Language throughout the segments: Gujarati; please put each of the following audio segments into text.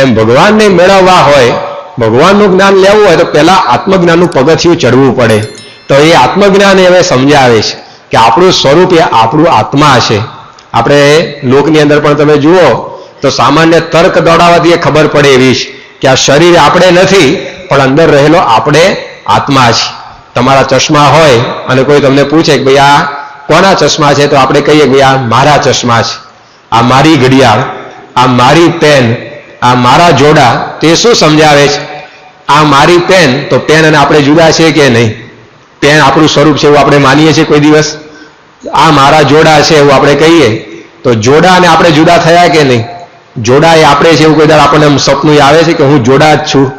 એમ ભગવાનને મેળવવા હોય, ભગવાનનું જ્ઞાન લેવું હોય તો પહેલા આત્મજ્ઞાનનું પગથિયું ચડવું પડે. તો એ આત્મજ્ઞાન હવે સમજાવે છે કે આપણું સ્વરૂપ એ આપણું આત્મા છે. આપણે લોકની અંદર પણ તમે જુઓ તો સામાન્ય તર્ક દોડાવવાથી એ ખબર પડે એવી છે કે આ શરીર આપણે નથી, પણ અંદર રહેલો આપણે આત્મા છે. તમારા ચશ્મા હોય અને કોઈ તમને પૂછે કે ભાઈ આ કોના ચશ્મા છે, તો આપણે કહીએ કે ભાઈ આ મારા ચશ્મા છે, આ મારી ઘડિયાળ, આ મારી પેન, આ મારા જોડા. તે શું સમજાવે છે? આ મારી પેન, તો પેન અને આપણે જુદા છે કે નહીં? પેન આપણું સ્વરૂપ છે એવું આપણે માનીએ છીએ કોઈ દિવસ? આ મારા જોડા છે એવું આપણે કહીએ તો જોડા અને આપણે જુદા થયા કે નહીં? જોડા એ આપણે છે એવું કોઈ દર આપણને સપનું આવે છે કે હું જોડા જ છું?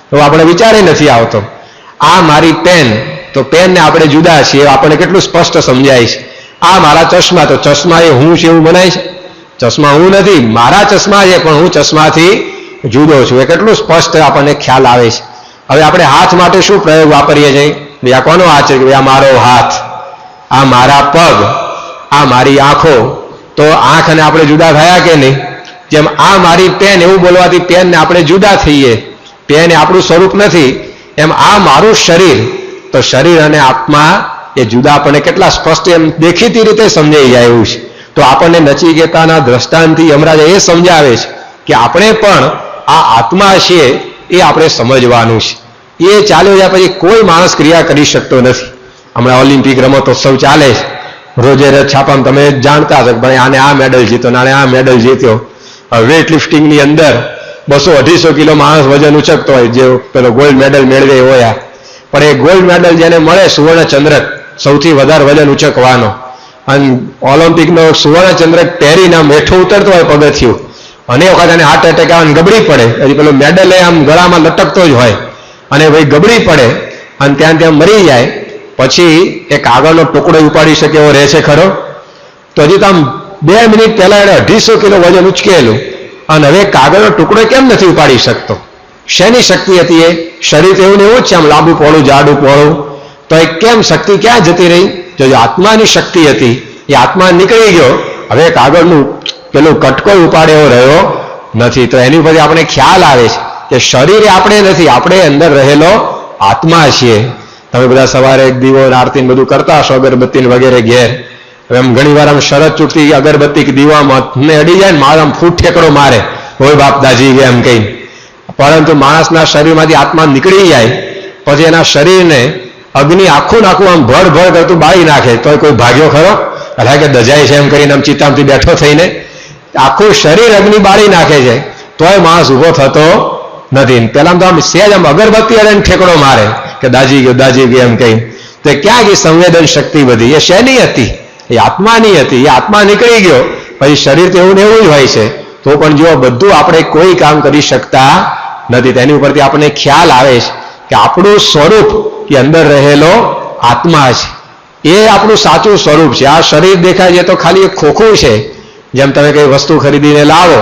તો આપણે વિચારે નથી આવતો. આ મારી પેન, તો પેન ને આપણે જુદા છીએ આપણને કેટલું સ્પષ્ટ સમજાય છે. આ મારા ચશ્મા, તો ચશ્મા એ હું છે એવું મનાય છે? ચશ્મા હું નથી, મારા ચશ્મા છે, પણ હું ચશ્માથી જુદો છું. એ કેટલું સ્પષ્ટ આપણને ખ્યાલ આવે છે. હવે આપણે હાથ માટે શું પ્રયોગ વાપરીએ છીએ? ભાઈ આ કોનો હાથ છે? કે ભાઈ આ મારો હાથ, આ મારા પગ, આ મારી આંખો. તો આંખ અને આપણે જુદા થયા કે નહીં? જેમ આ મારી પેન એવું બોલવાથી પેન ને આપણે જુદા થઈએ, પેન એ આપણું સ્વરૂપ નથી. એમ આ મારું શરીર, તો શરીર અને આત્મા એ જુદા આપણને કેટલા સ્પષ્ટ એમ દેખીતી રીતે સમજાઈ જાય એવું છે. તો આપણને નચિકેતાના દ્રષ્ટાંતથી યમરાજા એ સમજાવે છે કે આપણે પણ આ આત્મા છીએ એ આપણે સમજવાનું છે. એ ચાલ્યો જાય પછી કોઈ માણસ ક્રિયા કરી શકતો નથી. હમણાં ઓલિમ્પિક રમતોત્સવ ચાલે છે, રોજે રોજ છાપામાં તમે જાણતા હશો કે ભાઈ આને આ મેડલ જીત્યો, નાણે આ મેડલ જીત્યો. વેઇટ લિફ્ટિંગની અંદર 200-250 કિલો માણસ વજન ઉચકતો હોય, જે પેલો ગોલ્ડ મેડલ મેળવે હોય. પણ એ ગોલ્ડ મેડલ જેને મળે, સુવર્ણ ચંદ્રક, સૌથી વધારે વજન ઉચકવાનો, અને ઓલિમ્પિકનો સુવર્ણ ચંદ્રક પહેરીને આમ હેઠો ઉતરતો હોય પગથિયું, અને એ વખત એને હાર્ટ એટેક આવે ગબડી પડે. હજી પેલો મેડલ આમ ગળામાં લટકતો જ હોય, અને ભાઈ ગબડી પડે અને ત્યાં મરી જાય. પછી એ કાગળનો ટુકડો ઉપાડી શકે એવો રહે છે ખરો? તો હજી તો આમ 2 મિનિટ પહેલા એને 250 કિલો વજન ઉચકેલું, અને હવે કાગળનો ટુકડો કેમ નથી ઉપાડી શકતો? શેની શક્તિ હતી? એ શરીર તો એવું ને એવું જ છે, આમ લાંબુ પહોળું જાડું પહોળું. તો એ કેમ શક્તિ ક્યાં જતી રહી? જો આત્માની શક્તિ હતી, એ આત્મા નીકળી ગયો. હવે કાગળનું પેલું કટકો ઉપાડે એવો રહ્યો નથી. તો એની પછી આપણે ખ્યાલ આવે છે કે શરીર આપણે નથી, આપણે અંદર રહેલો આત્મા છીએ. તમે બધા સવારે દીવો આરતી બધું કરતા હશો, અગરબત્તી વગેરે ઘેર. એમ ઘણી વાર આમ શરત ચૂકતી અગરબત્તી કે દીવામાં ને અડી જાય ને મારે આમ ફૂટ ઠેકડો મારે, હોય બાપ દાજી ગયા એમ કઈ. પરંતુ માણસના શરીરમાંથી આત્મા નીકળી જાય પછી એના શરીરને અગ્નિ આખું નાખું આમ ભળ ભળ કરતું બાળી નાખે, તો કોઈ ભાગ્યો ખરો? અલા કે દજાય છે એમ કરીને આમ ચિત્તામથી બેઠો થઈને આખું શરીર અગ્નિ બાળી નાખે છે, તોય માણસ ઉભો થતો નથી. પેલા તો આમ સહેજ આમ અગરબત્તી અડે ઠેકડો મારે કે દાજી ગયો એમ કઈ. તો ક્યાં ગઈ સંવેદન શક્તિ બધી? એ શેની હતી? એ આત્માની હતી. એ આત્મા નીકળી ગયો પછી શરીર તો એવું ને એવું જ હોય છે. તો પણ જો બધું આપણે કોઈ કામ કરી શકતા નથી. તેની ઉપરથી આપણને ખ્યાલ આવે છે કે આપણું સ્વરૂપ એ અંદર રહેલો આત્મા છે, એ આપણું સાચું સ્વરૂપ છે. આ શરીર દેખાય છે તો ખાલી એક ખોખું છે. જેમ તમે કઈ વસ્તુ ખરીદીને લાવો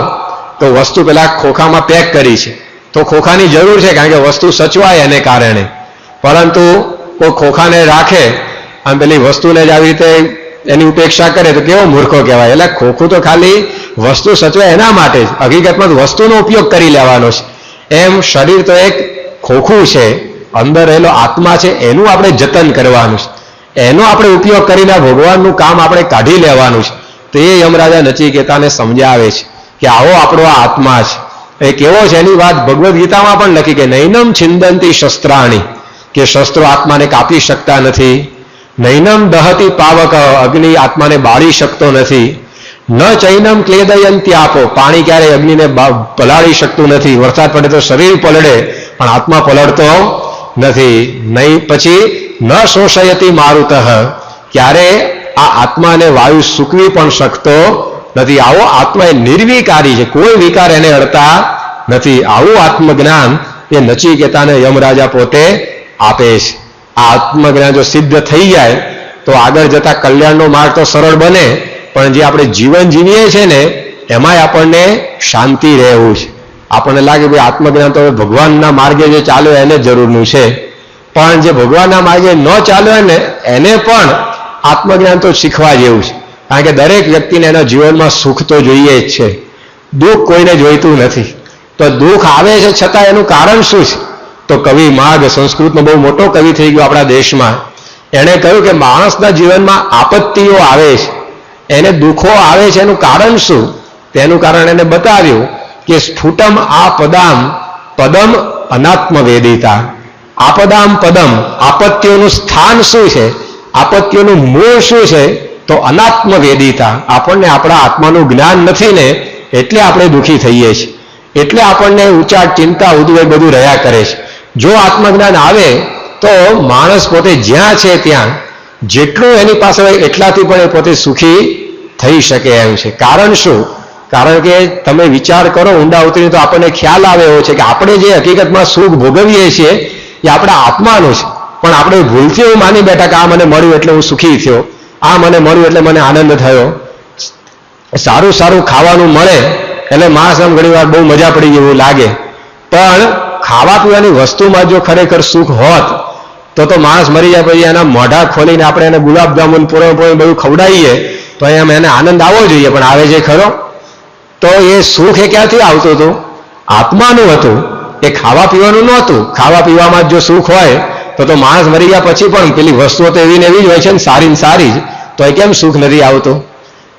તો વસ્તુ પેલા ખોખામાં પેક કરી છે, તો ખોખાની જરૂર છે કારણ કે વસ્તુ સચવાય એને કારણે. પરંતુ કોઈ ખોખાને રાખે અને પેલી વસ્તુને જ આવી રીતે એની ઉપેક્ષા કરે તો કેવો મૂર્ખો કહેવાય. એટલે ખોખું તો ખાલી વસ્તુ સચવાય એના માટે જ, હકીકતમાં વસ્તુનો ઉપયોગ કરી લેવાનો છે. એમ શરીર તો એક ખોખું છે, અંદર રહેલો આત્મા છે, એનું આપણે જતન કરવાનું છે, એનો આપણે ઉપયોગ કરીને ભગવાનનું કામ આપણે કાઢી લેવાનું છે. તો એ યમરાજા નચિકેતાને સમજાવે છે કે આવો આપણો આ આત્મા છે. એ કેવો છે એની વાત ભગવદ્ ગીતામાં પણ લખી કે નૈનમ છિંદંતી શસ્ત્રાણી, કે શસ્ત્રો આત્માને કાપી શકતા નથી. નૈનમ દહતી પાવક, અગ્નિ આત્માને બાળી શકતો નથી. ન ચૈનમ ક્લેદયંતી આપો, પાણી ક્યારેય અગ્નિને પલાળી શકતું નથી. વરસાદ પડે તો શરીર પલળે પણ આત્મા પલળતો નથી. નહીં પછી ન શોષયતી મારુતઃ, ક્યારે આ આત્માને વાયુ સૂકવી પણ શકતો નથી. આવો આત્મા એ નિર્વિકારી છે, કોઈ વિકાર એને અડતા નથી. આવું આત્મજ્ઞાન એ નચિકેતાને યમરાજા પોતે આપે છે. આ આત્મજ્ઞાન જો સિદ્ધ થઈ જાય તો આગળ જતા કલ્યાણનો માર્ગ તો સરળ બને, પણ જે આપણે જીવન જીવીએ છીએ ને એમાંય આપણને શાંતિ રહેવું છે. આપણને લાગે ભાઈ આત્મજ્ઞાન તો ભગવાનના માર્ગે જે ચાલ્યો એને જરૂરનું છે, પણ જે ભગવાનના માર્ગે ન ચાલ્યો ને એને પણ આત્મજ્ઞાન તો શીખવા જેવું છે. કારણ કે દરેક વ્યક્તિને એના જીવનમાં સુખ તો જોઈએ જ છે, દુઃખ કોઈને જોઈતું નથી. તો દુઃખ આવે છે છતાં એનું કારણ શું છે? તો કવિ માઘ, સંસ્કૃતનો બહુ મોટો કવિ થઈ ગયો આપણા દેશમાં, એણે કહ્યું કે માણસના જીવનમાં આપત્તિઓ આવે છે, એને દુઃખો આવે છે, એનું કારણ શું? તેનું કારણ એને બતાવ્યું કે સ્ફુટમ આપદામ પદમ અનાત્મ વેદિતા. આપદામ પદમ, આપત્તિઓનું સ્થાન શું છે, આપત્તિઓનું મૂળ શું છે? તો અનાત્મ વેદિતા. આપણને આપણા આત્માનું જ્ઞાન નથી ને એટલે આપણે દુઃખી થઈએ છીએ, એટલે આપણને ઊંચા ચિંતા ઉદ્વેગ બધું રહ્યા કરે છે. જો આત્મજ્ઞાન આવે તો માણસ પોતે જ્યાં છે ત્યાં જેટલું એની પાસે હોય એટલાથી પણ એ પોતે સુખી થઈ શકે એમ છે. કારણ શું? કારણ કે તમે વિચાર કરો ઊંડા ઉતરીને તો આપણને ખ્યાલ આવે એવો છે કે આપણે જે હકીકતમાં સુખ ભોગવીએ છીએ એ આપણા આત્માનું છે, પણ આપણે ભૂલથી એવું માની બેઠા કે આ મને મળ્યું એટલે હું સુખી થયો, આ મને મળ્યું એટલે મને આનંદ થયો. સારું સારું ખાવાનું મળે એટલે માણસ આમ ઘણી વાર બહુ મજા પડી ગઈ એવું લાગે, પણ ખાવા પીવાની વસ્તુમાં જો ખરેખર સુખ હોત તો માણસ મરી જાય પછી એના મોઢા ખોલીને આપણે એને ગુલાબજામુન પૂરણ બધું ખવડાવીએ તો એમ એને આનંદ આવવો જોઈએ, પણ આવે છે ખરો? તો એ સુખ એ ક્યાંથી આવતું હતું? આત્માનું હતું, એ ખાવા પીવાનું નહોતું. ખાવા પીવામાં જો સુખ હોય તો માણસ મરી ગયા પછી પણ પેલી વસ્તુઓ તો એવી ને એવી જ હોય છે ને, સારી ને સારી જ, તો એ કેમ સુખ નથી આવતું?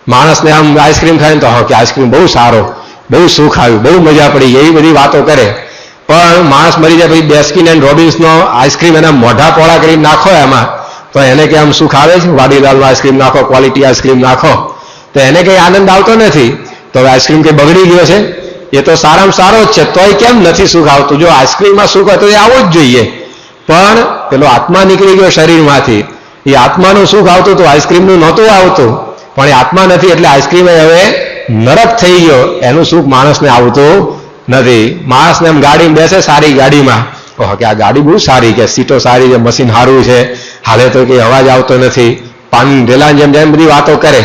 માણસને આમ આઈસ્ક્રીમ ખાય ને તો કે આઈસ્ક્રીમ બહુ સારો, બહુ સુખ આવ્યું, બહુ મજા પડી, એવી બધી વાતો કરે. પણ માણસ મરી જાય પછી બેસ્કિન એન્ડ રોબિન્સનો આઈસ્ક્રીમ એના મોઢા પોળા કરી નાખો એમાં, તો એને કે આમ સુખ આવે છે? વાડીલાલનો આઈસ્ક્રીમ નાખો, ક્વોલિટી આઈસ્ક્રીમ નાખો, તો એને કંઈ આનંદ આવતો નથી. તો હવે આઈસ્ક્રીમ કંઈ બગડી ગયો છે? એ તો સારામાં સારો જ છે, તોય કેમ નથી સુખ આવતું? જો આઈસ્ક્રીમમાં સુખ હોય તો એ આવવું જ જોઈએ, પણ પેલો આત્મા નીકળી ગયો શરીરમાંથી, એ આત્માનું સુખ આવતું હતું, આઈસ્ક્રીમનું નહોતું આવતું. પણ એ આત્મા નથી એટલે આઈસ્ક્રીમ હવે નરક થઈ ગયો, એનું સુખ માણસને આવતું નથી. માણસને એમ ગાડીમાં બેસે સારી ગાડીમાં, કે આ ગાડી બહુ સારી, કે સીટો સારી છે, મશીન સારું છે, હાલે તો કંઈ અવાજ આવતો નથી, પાણી ઢેલાની જેમ જેમ બધી વાતો કરે.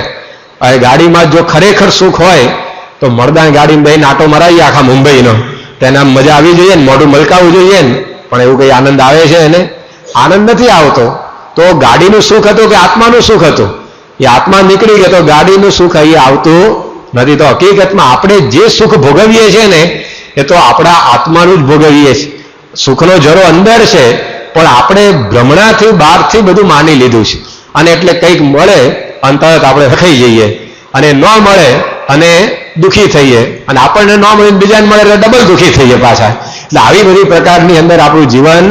હવે ગાડીમાં જો ખરેખર સુખ હોય તો મરદાની ગાડીમાં બેહીને આટો મરાવીએ આખા મુંબઈનો, તો એને આમ મજા આવી જોઈએ ને, મોઢું મલકાવવું જોઈએ ને, પણ એવું કંઈ આનંદ આવે છે? એને આનંદ નથી આવતો. તો ગાડીનું સુખ હતું કે આત્માનું સુખ હતું? એ આત્મા નીકળી ગયો તો ગાડીનું સુખ અહીં આવતું નથી. તો હકીકતમાં આપણે જે સુખ ભોગવીએ છીએ ને એ તો આપણા આત્માનું જ ભોગવીએ છીએ. સુખનો જરો અંદર છે, પણ આપણે ભ્રમણાથી બહારથી બધું માની લીધું છે, અને એટલે કંઈક મળે અને તરત આપણે રખાઈ જઈએ, અને ન મળે અને દુઃખી થઈએ, અને આપણને ન મળે બીજાને મળે એટલે ડબલ દુઃખી થઈએ પાછા. એટલે આવી બધી પ્રકારની અંદર આપણું જીવન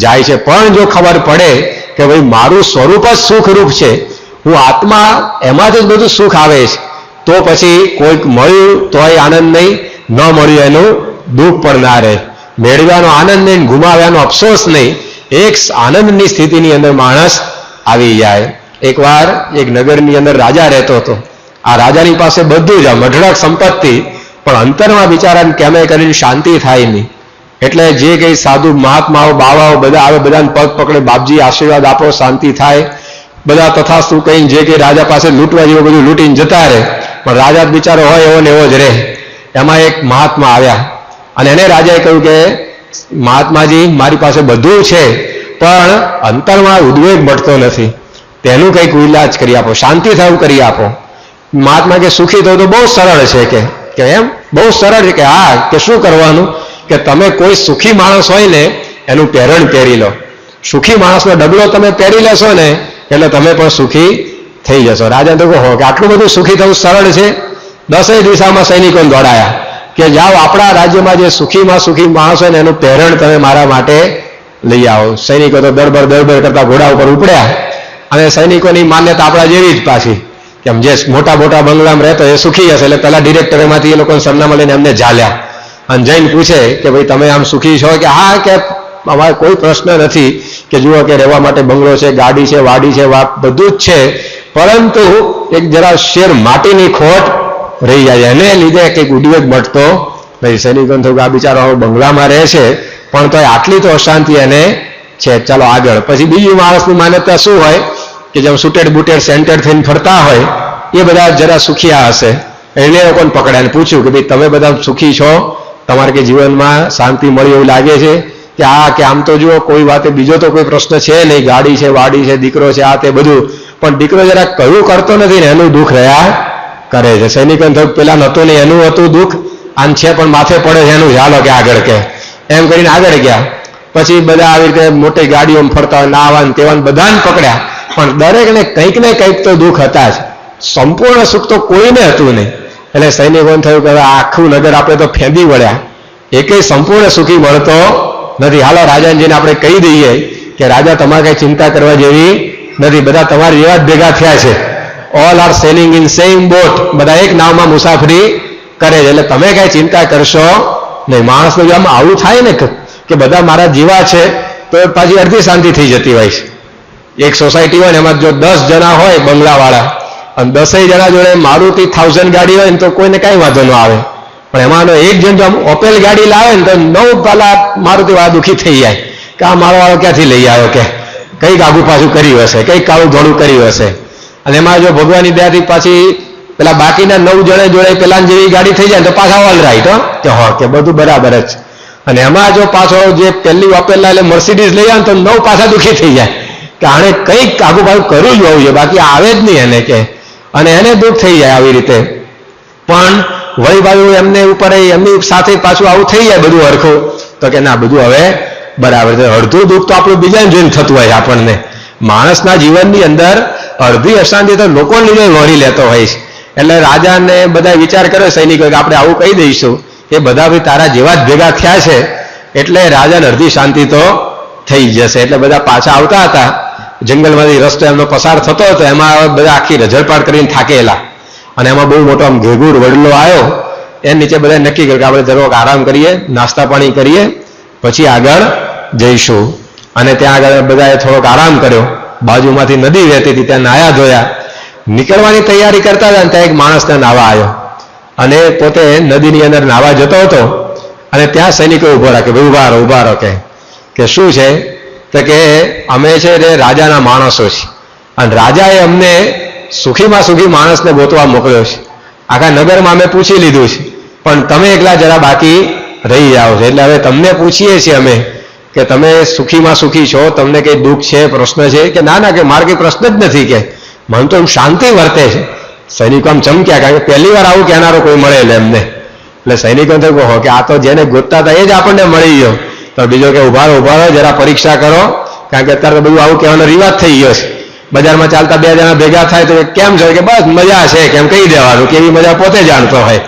જાય છે. પણ જો ખબર પડે કે ભાઈ મારું સ્વરૂપ જ સુખરૂપ છે, હું આત્મા, એમાંથી જ બધું સુખ આવે છે, તો પછી કોઈક મળ્યું તોય આનંદ નહીં, ન મળ્યું એનું દુઃખ પણ ના રહે. મેળવ્યાનો આનંદ નહીં, ગુમાવ્યાનો અફસોસ નહીં, એક આનંદની સ્થિતિની અંદર માણસ આવી જાય. એકવાર એક નગરની અંદર રાજા રહેતો હતો. આ રાજાની પાસે બધું જ મઢળક સંપત્તિ, પણ અંતરમાં બિચારાને કેમે કરીને શાંતિ થાય નહીં. એટલે જે કંઈ સાધુ મહાત્માઓ બાવાઓ બધા આવે, બધાને પગ પકડે, બાપજી આશીર્વાદ આપો, શાંતિ થાય, બધા તથાસ્તુ કહીને જે કંઈ રાજા પાસે લૂંટવા જેવું બધું લૂંટીને જતા રહે. પણ રાજા બિચારો હોય એવો ને એવો જ રહે. એમાં એક મહાત્મા આવ્યા અને એને રાજાએ કહ્યું કે મહાત્માજી, મારી પાસે બધું છે પણ અંતરમાં ઉદ્વેગ મળતો નથી, તેનું કંઈક ઇલાજ કરી આપો, શાંતિ થાય એવું કરી આપો. મહાત્મા કે સુખી થવું તો બહુ સરળ છે, કે એમ બહુ સરળ છે? કે હા. કે શું કરવાનું? કે તમે કોઈ સુખી માણસ હોય ને એનું પહેરણ પહેરી લો. સુખી માણસનો ડગલો તમે પહેરી લેશો ને એટલે તમે પણ સુખી થઈ જશો. રાજાને તો કહો કે આટલું બધું સુખી થવું સરળ છે? 10 દિશામાં સૈનિકોને દોડાયા કે જાઓ આપણા રાજ્યમાં જે સુખીમાં સુખી માણસ હોય ને એનું પહેરણ તમે મારા માટે લઈ આવો. સૈનિકો તો દરબર કરતા ઘોડા ઉપર ઉપડ્યા, અને સૈનિકોની માન્યતા આપણા જેવી જ પાછી, કેમ જે મોટા મોટા બંગલામાં રહેતો એ સુખી હશે, એટલે પેલા ડિરેક્ટરમાંથી એ લોકોને સરનામા લઈને એમને ઝાલ્યા અને જઈને પૂછે કે ભાઈ તમે આમ સુખી છો? કે હા, કે અમારે કોઈ પ્રશ્ન નથી, કે જુઓ કે રહેવા માટે બંગલો છે, ગાડી છે, વાડી છે, બધું જ છે, પરંતુ એક જરા શેર માટીની ખોટ રહી જાય, એને લીધે કંઈક ઉદ્વેગ મળતો નથી. સૈનિકોને થયું કે આ બિચારો બંગલામાં રહે છે પણ તો આટલી તો અશાંતિ એને છે, ચાલો આગળ. પછી બીજી માણસની માન્યતા શું હોય કે જેમ સુટેડ બુટેડ સેન્ટેડ થઈને ફરતા હોય એ બધા જરા સુખિયા હશે. એને લોકોને પકડ્યા, પૂછ્યું કે ભાઈ તમે બધા સુખી છો? તમારે કે જીવનમાં શાંતિ મળી એવું લાગે છે? કે આ કે આમ તો જુઓ કોઈ વાતે બીજો તો કોઈ પ્રશ્ન છે નહીં, ગાડી છે, વાડી છે, દીકરો છે, આ તે બધું, પણ દીકરો જરા કયું કરતો નથી ને એનું દુઃખ રહ્યા કરે છે. સૈનિકોને થયું પેલા નહોતું ને એનું હતું દુઃખ, આન છે પણ માથે પડે છે એનું ચાલો કે આગળ કે એમ કરીને આગળ ગયા. પછી બધા આવી રીતે મોટી ગાડીઓમાં ફરતા હોય, નાવાન તેવાન બધાને પકડ્યા, પણ દરેકને કંઈક ને કંઈક તો દુઃખ હતા જ. સંપૂર્ણ સુખ તો કોઈને હતું નહીં. એટલે સૈનિકોને થયું કે આખું નગર આપણે તો ફેંદી વળ્યા, એકેય સંપૂર્ણ સુખી મળતો નથી. હાલો રાજાજીને આપણે કહી દઈએ કે રાજા તમારે કઈ ચિંતા કરવા જેવી નથી, બધા તમારી જેવા જ ભેગા થયા છે. All are sailing in same boat, બધા એક નાવમાં મુસાફરી કરે છે, એટલે તમે કઈ ચિંતા કરશો નહીં. માણસને જો આમ આવું થાય ને કે બધા મારા જેવા છે તો પાછી અડધી શાંતિ થઈ જતી હોય છે. એક સોસાયટી હોય ને એમાં જો 10 જણા હોય બંગલાવાળા અને 10 જણા જોડે મારુતિ 1000 ગાડી હોય ને તો કોઈને કઈ વાંધો ન આવે, પણ એમાંનો એક જણ જો આમ ઓપેલ ગાડી લાવે ને તો 9 પાલા મારુતિ વાળા દુઃખી થઈ જાય કે આ મારો વાળો ક્યાંથી લઈ આવ્યો, કે કંઈક આગુ પાછું કર્યું હશે, કંઈક કાળું ધોળું કર્યું હશે. અને એમાં જો ભગવાનની દયાથી પાછી પેલા બાકીના 9 જણા જોડે પેલા જેવી ગાડી થઈ જાય તો પાછા ઓલ રાઈટ કે બધું બરાબર જ. અને એમાં જો પાછો જે પહેલી ઓપેલા એટલે મર્સિડીઝ લઈ આવે તો 9 પાછા દુઃખી થઈ જાય કે આને કંઈક આગુ પાછું કરવું જ હોવું જોઈએ, બાકી આવે જ નહીં એને કે, અને એને દુઃખ થઈ જાય આવી રીતે. પણ વળી પાછું એમને ઉપર એમની સાથે પાછું આવું થઈ જાય બધું હરખું તો કે ના બધું હવે બરાબર છે. અડધું દુઃખ તો આપણું બીજાને જોઈને થતું હોય આપણને. માણસના જીવનની અંદર અડધી અશાંતિ તો લોકોને લીધે વળી લેતો હોય છે. એટલે રાજાને બધા વિચાર કર્યો સૈનિકો કે આપણે આવું કહી દઈશું એ બધા ભાઈ તારા જેવા જ ભેગા થયા છે એટલે રાજાને અડધી શાંતિ તો થઈ જશે. એટલે બધા પાછા આવતા હતા, જંગલમાંથી રસ્તો એમનો પસાર થતો હતો, એમાં બધા આખી રઝળપાટ કરીને થાકેલા, અને એમાં બહુ મોટો આમ ઘેઘૂર વડલો આવ્યો. એ નીચે બધા નક્કી કર્યું કે આપણે જરાક આરામ કરીએ, નાસ્તા પાણી કરીએ, પછી આગળ જઈશું. અને ત્યાં આગળ બધાએ થોડોક આરામ કર્યો. બાજુમાંથી નદી વહેતી હતી, ત્યાં નાયા ધોયા, નીકળવાની તૈયારી કરતા હતા ત્યાં એક માણસને નાવા આવ્યો, અને પોતે નદીની અંદર નાવા જતો હતો. અને ત્યાં સૈનિકો ઉભો રાખે, ભાઈ ઉભા રહો કે શું છે? તો કે અમે છે તે રાજાના માણસો છીએ, અને રાજાએ અમને સુખીમાં સુખી માણસને ગોતવા મોકલ્યો છે. આખા નગરમાં અમે પૂછી લીધું છે, પણ તમે એકલા જરા બાકી રહી જાઓ છો. એટલે હવે તમને પૂછીએ છીએ અમે કે તમે સુખીમાં સુખી છો, તમને કંઈ દુઃખ છે, પ્રશ્ન છે? કે ના કે મારે કંઈ પ્રશ્ન જ નથી, કે મને તો એમ શાંતિ વર્તે છે. સૈનિકો આમ ચમક્યા, કારણ કે પહેલી વાર આવું કહેનારો કોઈ મળે એટલે એમને. એટલે સૈનિકો કહો કે આ તો જેને ગોતતા હતા એ જ આપણને મળી ગયો. તો બીજો કે ઉભા રહો જરા પરીક્ષા કરો, કારણ કે અત્યારે તો બધું આવું કહેવાનો રિવાજ થઈ ગયો છે. બજારમાં ચાલતા 2 જણા ભેગા થાય તો કેમ છે કે બસ મજા છે, કેમ કહી દેવાનું, કેવી મજા પોતે જાણતો હોય.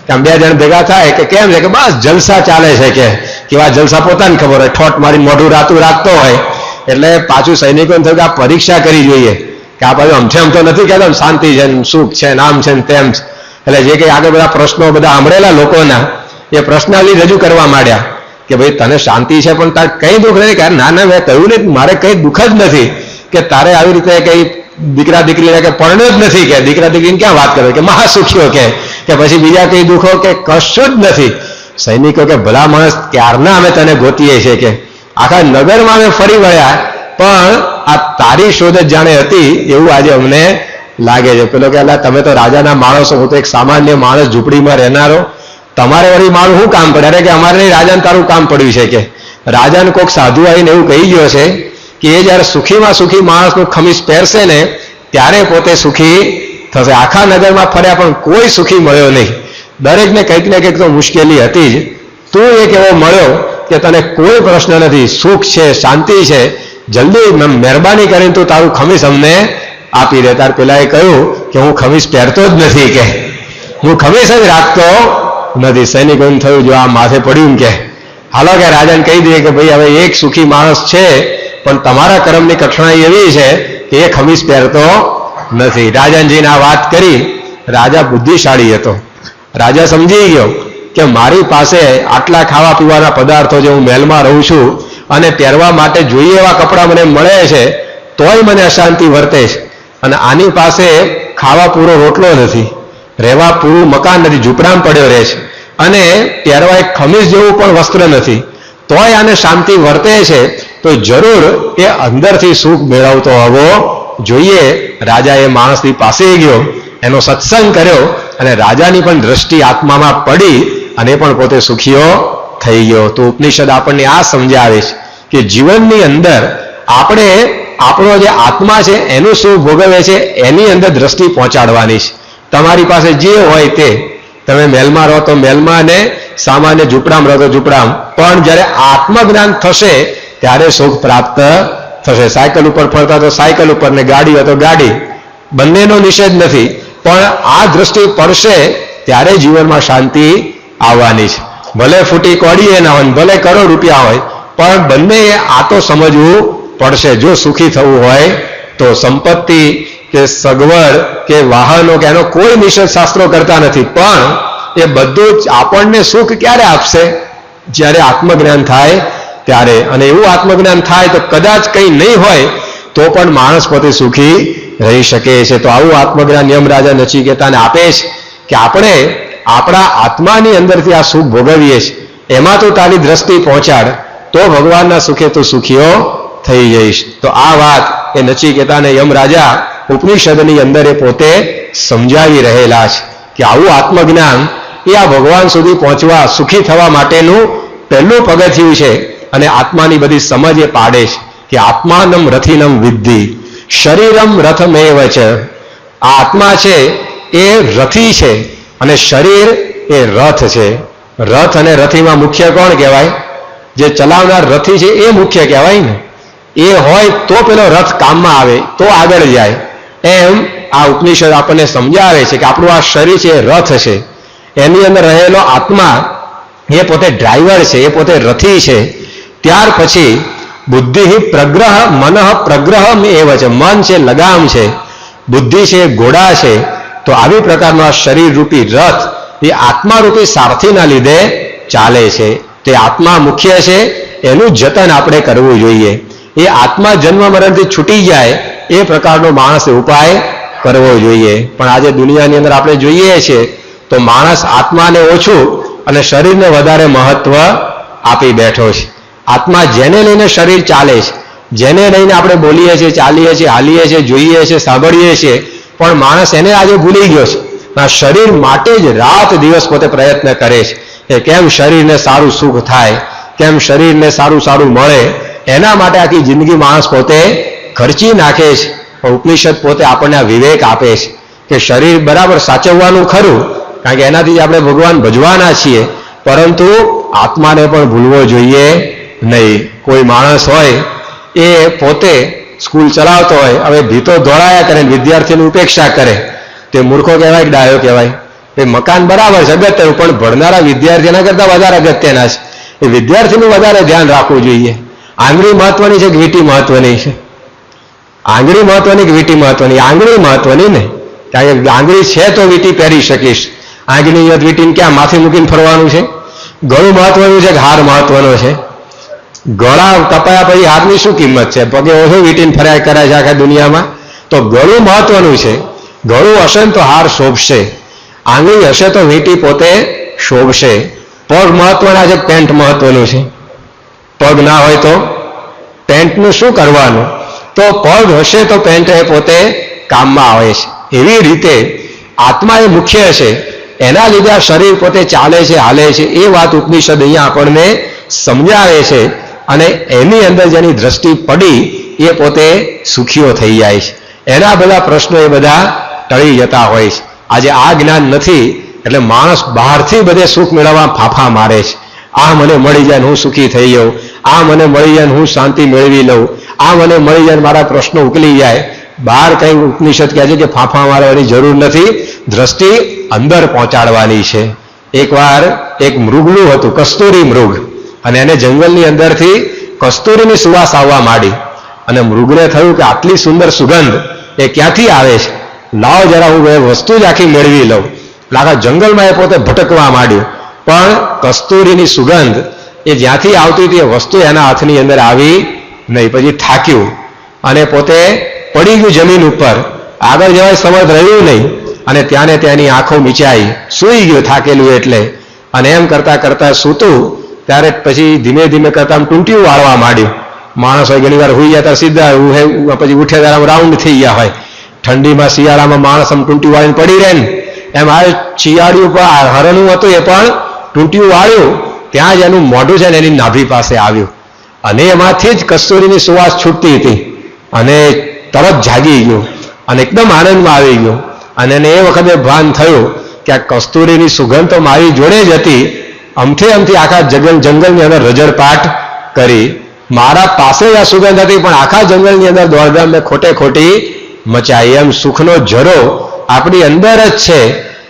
આમ 2 જણ ભેગા થાય કે કેમ છે કે બસ જલસા ચાલે છે, કે કેવા જલસા પોતાને ખબર હોય, ઠોટ મારી મોઢું રાતું રાખતો હોય. એટલે પાછું સૈનિકોને થયું કે આ પરીક્ષા કરી જોઈએ કે આ બાજુ અમથેમ તો નથી કહેતો શાંતિ છે, સુખ છે, નામ છે ને તેમ છે. એટલે જે કંઈ આગળ બધા પ્રશ્નો બધા સાંભળેલા લોકોના એ પ્રશ્નાવલી રજૂ કરવા માંડ્યા કે ભાઈ તને શાંતિ છે પણ તારે કંઈ દુઃખ નથી? કે ના મેં કહ્યું નહીં, મારે કંઈ દુઃખ જ નથી, કે તારે આવી રીતે કંઈ દીકરા દીકરીને કે પરણ્યો જ નથી, કે દીકરા દીકરીને ક્યાં વાત કરે, કે મહાસુખીઓ કે પછી બીજા કંઈ દુઃખો કે કશું જ નથી. સૈનિકો કે ભલા માણસ ક્યારના અમે તને ગોતીએ છીએ, કે આખા નગરમાં અમે ફરી વળ્યા પણ આ તારી શોધ જ જાણે હતી એવું આજે અમને લાગે છે. પેલો કે તમે તો રાજાના માણસો, હું તો એક સામાન્ય માણસ ઝૂંપડીમાં રહેનારો, તમારે વળી મારું શું કામ પડે? અરે કે અમારે નહીં, રાજાને તારું કામ પડ્યું છે. કે રાજાને કોઈક સાધુ આવીને એવું કહી ગયો છે કે એ જ્યારે સુખીમાં સુખી માણસનું ખમીસ પહેરશે ને ત્યારે પોતે સુખી થશે. આખા નગરમાં ફર્યા પણ કોઈ સુખી મળ્યો નહીં, દરેકને કંઈક ને કંઈક તો મુશ્કેલી હતી જ. તું એક એવો મળ્યો કે તને કોઈ પ્રશ્ન નથી, સુખ છે, શાંતિ છે, જલ્દી મહેરબાની કરીને તું તારું ખમીસ અમને આપી દે. તાર પેલાએ કહ્યું કે હું ખમીસ પહેરતો જ નથી, કે હું ખમીસ જ રાખતો નથી. સૈનિકોને થયું જો આ માથે પડ્યું કે હાલો કે રાજાને કહી દઈએ કે ભાઈ હવે એક સુખી માણસ છે પણ તમારા કર્મની કઠણાઈ એવી છે કે એ ખમીસ પહેરતો નથી. રાજાજીને આ વાત કરી. રાજા બુદ્ધિશાળી હતો. રાજા સમજી ગયો કે મારી પાસે આટલા ખાવા પીવાના પદાર્થો છે, હું મહેલમાં રહું છું અને પહેરવા માટે જોઈએ એવા કપડાં મને મળે છે તોય મને અશાંતિ વર્તે છે, અને આની પાસે ખાવા પૂરો રોટલો નથી, રહેવા પૂરું મકાન નથી, ઝૂંપડામાં પડ્યો રહે છે, અને પહેરવા એક ખમીસ જેવું પણ વસ્ત્ર નથી, તોય આને શાંતિ વર્તે છે, તો જરૂર એ અંદરથી સુખ મેળવતો હોવો જોઈએ. રાજા એ માણસની પાસે ગયો, એનો સત્સંગ કર્યો, અને રાજાની પણ દ્રષ્ટિ આત્મામાં પડી અને પણ પોતે સુખીઓ થઈ ગયો. તો ઉપનિષદ આપણને આ સમજાવે છે કે જીવનની અંદર આપણે આપણો જે આત્મા છે એનું સુખ ભોગવે છે એની અંદર દ્રષ્ટિ પહોંચાડવાની છે. તમારી પાસે જે હોય તે, તમે મહેલમાં રહો તો મહેલમાં, અને સામાન્ય ઝૂંપડામાં રહો તો ઝૂંપડામાં. પણ જ્યારે આત્મજ્ઞાન થશે ત્યારે સુખ પ્રાપ્ત થશે. સાયકલ ઉપર ફરતા તો સાયકલ ઉપર, ને ગાડી હોય તો ગાડી, બંનેનો નિષેધ નથી. પણ આ દ્રષ્ટિ પડશે ત્યારે જીવનમાં શાંતિ આવવાની છે. ભલે ફૂટી કોડીએ ના હોય, ભલે કરોડ રૂપિયા હોય, પણ બંને આ તો સમજવું પડશે. જો સુખી થવું હોય તો સંપત્તિ કે સગવડ કે વાહનો કે એનો કોઈ નિષેધ શાસ્ત્રો કરતા નથી. પણ એ બધું જ આપણને સુખ ક્યારે આપશે? જ્યારે આત્મજ્ઞાન થાય ત્યારે. અને એવું આત્મજ્ઞાન થાય તો કદાચ કંઈ નહીં હોય તો પણ માણસ પોતે સુખી રહી શકે છે. તો આવું આત્મજ્ઞાન યમરાજા નચિકેતાને આપે છે કે આપણે આપણા આત્માની અંદરથી આ સુખ ભોગવીએ છીએ, એમાં તો તારી દ્રષ્ટિ પહોંચાડ, તો ભગવાનના સુખે તો સુખીઓ થઈ જઈશ. તો આ વાત એ નચિકેતાને યમરાજા ઉપનિષદની અંદર એ પોતે સમજાવી રહેલા છે કે આવું આત્મજ્ઞાન એ આ ભગવાન સુધી પહોંચવા, સુખી થવા માટેનું પહેલું પગથિયું છે. અને આત્માની બધી સમજ એ પાડે છે કે આત્માનમ રથિનમ વિદ્ધિ શરીરમ રથમેવ છે. આ આત્મા છે એ રથી છે અને શરીર એ રથ છે. રથ અને રથીમાં મુખ્ય કોણ કહેવાય? જે ચલાવનાર રથી છે એ મુખ્ય કહેવાય ને. એ હોય તો પેલો રથ કામમાં આવે, તો આગળ જાય. એમ આ ઉપનિષદ આપણને સમજાવે છે કે આપણું આ શરીર છે એ રથ છે, એની અંદર રહેલો આત્મા એ પોતે ડ્રાઈવર છે, એ પોતે રથી છે. ત્યાર પછી બુદ્ધિ પ્રગ્રહ મનઃ પ્રગ્રહ એવ છે. મન છે લગામ છે, બુદ્ધિ છે ઘોડા છે. તો આવી પ્રકારનો આ શરીર રૂપી રથ એ આત્મા રૂપી સારથીના લીધે ચાલે છે. તે આત્મા મુખ્ય છે, એનું જતન આપણે કરવું જોઈએ. એ આત્મા જન્મ મરણથી છૂટી જાય એ પ્રકારનો માણસે ઉપાય કરવો જોઈએ. પણ આજે દુનિયાની અંદર આપણે જોઈએ છીએ તો માણસ આત્માને ઓછું અને શરીરને વધારે મહત્વ આપી બેઠો છે. આત્મા જેને લઈને શરીર ચાલે છે, જેને લઈને આપણે બોલીએ છીએ, ચાલીએ છીએ, હાલીએ છીએ, જોઈએ છીએ, સાંભળીએ છીએ, પણ માણસ એને આજે ભૂલી ગયો છે. આ શરીર માટે જ રાત દિવસ પોતે પ્રયત્ન કરે છે કે કેમ શરીરને સારું સુખ થાય, કેમ શરીરને સારું સારું મળે. એના માટે આખી જિંદગી માણસ પોતે ખર્ચી નાખે છે. ઉપનિષદ પોતે આપણને આ વિવેક આપે છે કે શરીર બરાબર સાચવવાનું ખરું, કારણ કે એનાથી જ આપણે ભગવાન ભજવાના છીએ, પરંતુ આત્માને પણ ભૂલવો જોઈએ નહીં. કોઈ માણસ હોય એ પોતે સ્કૂલ ચલાવતો હોય, હવે ભીતો દોડાયા કરે, વિદ્યાર્થીની ઉપેક્ષા કરે, તે મૂર્ખો કહેવાય કે ડાયો કહેવાય? એ મકાન બરાબર છે અગત્યનું, પણ ભણનારા વિદ્યાર્થીના કરતાં વધારે અગત્યના છે. એ વિદ્યાર્થીનું વધારે ધ્યાન રાખવું જોઈએ. આંગળી મહત્વની છે કે વીંટી મહત્વની છે? આંગળી મહત્વની કે વીંટી મહત્વની? આંગળી મહત્વની ને, કારણ કે આંગળી છે તો વીંટી પહેરી શકીશ. આંગળી વીંટીને ક્યાં માથે મૂકીને ફરવાનું છે? ગળું મહત્વનું છે કે હાર મહત્વનો છે? ગળા કપાયા પછી હારની શું કિંમત છે? પગે ઓછો વીંટીને ફર્યા કરે છે આખા દુનિયામાં. તો ગળું મહત્વનું છે. ગળું હશે ને તો હાર શોભશે, આંગળી હશે તો વીંટી પોતે શોભશે. પગ મહત્વના છે, પેન્ટ મહત્વનું છે? પગ ના હોય તો પેન્ટનું શું કરવાનું? તો પગ હશે તો પેન્ટ એ પોતે કામમાં આવે છે. એવી રીતે આત્મા એ મુખ્ય છે, એના લીધે આ શરીર પોતે ચાલે છે, હાલે છે. એ વાત ઉપનિષદ અહીંયા આપણને સમજાવે છે. અને એની અંદર જેની દ્રષ્ટિ પડી એ પોતે સુખીઓ થઈ જાય છે. એના બધા પ્રશ્નો એ બધા ટળી જતા હોય છે. આજે આ જ્ઞાન નથી એટલે માણસ બહારથી બધે સુખ મેળવવા ફાફા મારે છે. આ મને મળી જાય હું સુખી થઈ જાઉં, આ મને મળી જાય હું શાંતિ મેળવી લઉં, આ મને મળી જાય મારા પ્રશ્નો ઉકલી જાય. બહાર કંઈ ઉપનિષદ કહે છે કે ફાફા મારવાની જરૂર નથી, દ્રષ્ટિ અંદર પહોંચાડવાની છે. એકવાર એક મૃગનું હતું, કસ્તુરી મૃગ, અને એને જંગલની અંદરથી કસ્તુરીની સુવાસ આવવા માંડી. અને મૃગને થયું કે આટલી સુંદર સુગંધ એ ક્યાંથી આવે છે, લાવો જરા હું એ વસ્તુ જ આખી મેળવી લઉં. આખા જંગલમાં એ પોતે ભટકવા માંડ્યું, પણ કસ્તુરીની સુગંધ એ જ્યાંથી આવતી હતી એ વસ્તુ એના હાથની અંદર આવી નહીં. પછી થાક્યું અને પોતે પડી ગયું જમીન ઉપર, આગળ જવાય સમર્થ રહ્યું નહીં. અને ત્યાં ને ત્યાંની આંખો મીચાઈ, સૂઈ ગયું થાકેલું એટલે. અને એમ કરતાં કરતાં સૂતું ત્યારે પછી ધીમે ધીમે કરતાં ટૂંટિયું વાળવા માંડ્યું. માણસ હોય ઘણી વાર હોઈ ગયા ત્યારે સીધા પછી ઉઠે ત્યારે રાઉન્ડ થઈ ગયા હોય. ઠંડીમાં શિયાળામાં માણસ આમ ટૂંટિયું વાળીને પડી રહે ને, એમ આ શિયાળિયું પર હરણું હતું એ પણ ટૂંટિયું વાળ્યું, ત્યાં જ એનું મોઢું છે ને એની નાભી પાસે આવ્યું. અને એમાંથી જ કસ્તુરીની સુવાસ છૂટતી હતી. અને તરત જાગી ગયું અને એકદમ આનંદમાં આવી ગયો. અને એને એ વખતે ભાન થયું કે આ કસ્તુરીની સુગંધ તો મારી જોડે જ હતી, અમથી આખા જંગલની અંદર રજળપાટ કરી, મારા પાસે જ આ સુગંધ હતી, પણ આખા જંગલની અંદર દોડધામ મેં ખોટે ખોટી મચાઈ. એમ સુખનો ઝરો આપણી અંદર જ છે,